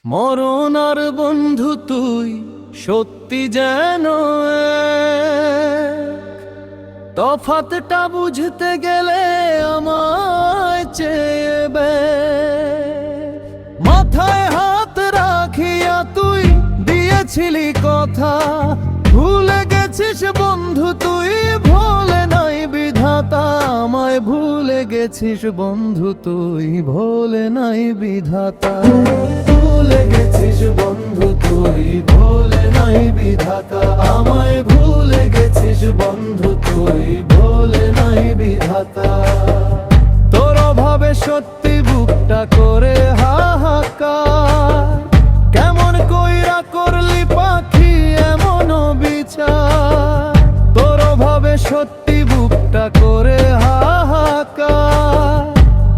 মরণ আর বন্ধু তুই সত্যি যেন এক। তফাতটা বুঝতে গেলে আমায় চেয়ে বের। মাথায় হাত রাখিয়া তুই দিয়েছিলি কথা, ভুলে গেছিস বন্ধু তুই, ভোলে নাই বিধাতা। আমায় ভুলে গেছিস বন্ধু তুই, ভোলে নাই বিধাতা। ভুলে গেছিস বন্ধু তুই, ভোলে নাই বিধাতা। আমায় ভুলে গেছিস বন্ধু তুই, ভোলে নাই বিধাতা। তোর অভাবে সত্যি বুকটা করে হাহাকার, কেমন কইরা করলি পাখি এমন বিচার। তোর অভাবে সত্যি বুকটা করে হাহাকার,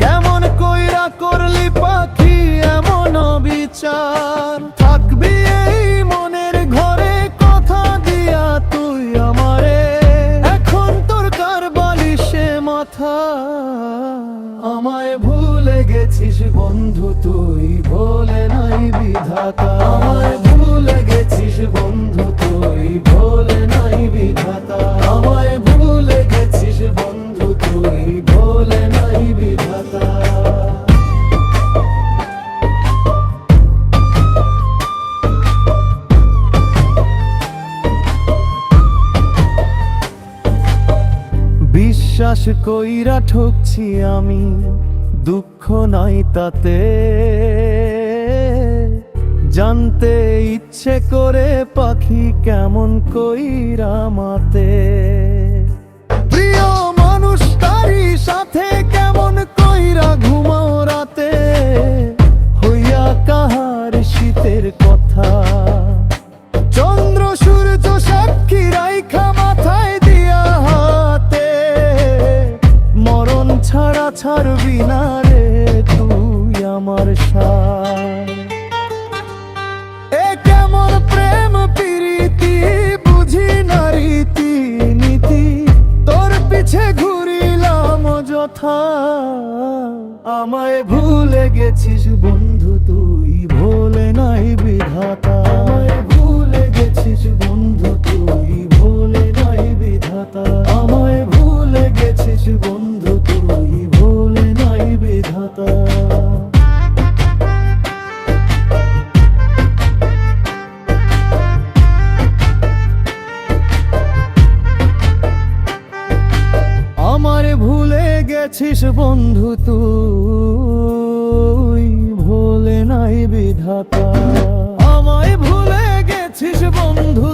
কেমন কইরা করলি পাখি এমন বিচার। থাকবি এই মনের ঘরে কথা দিয়া তুই আমারে, এখন তোর কার বালিশে মাথা। আমায় ভুলে গেছিস বন্ধু তুই, ভোলে নাই বিধাতা। আমায় ভুলে গেছিস বন্ধু তুই, ভোলে নাই বিধাতা। আমায় ভুলে গেছিস বন্ধু তুই, ভোলে নাই বিধাতা। বিশ্বাস কইরা ঠকছি আমি, দুঃখ নাই তাতে। জানতে ইচ্ছে করে পাখি কেমন কইরা মাতে। প্রিয় মানুষ তারি সাথে কেমন কইরা ঘুমাও রাতে, হইয়া কাহার শীতের কথা। চন্দ্র সূর্য সাক্ষী রাইখা মাথায় দিয়া হাতে, মরণ ছাড়া ছাড়বি না রে তুই আমার সাথ। এ কেমন প্রেম প্রীতি বুঝি না রীতি নীতি, তোর পিছে ঘুরিলাম যথা। আমায় ভুলে গেছিস বন্ধু তুই, ভোলে নাই বিধাতা। আমায় ভুলে গেছিস বন্ধু তুই, ভোলে নাই বিধাতা। আমায় ভুলে গেছিস বন্ধু তুই, ভোলে নাই বিধাতা। আমারে ভুলে গেছিস বন্ধু তুই, ভোলে নাই বিধাতা। আমায় ভুলে গেছিস বন্ধু।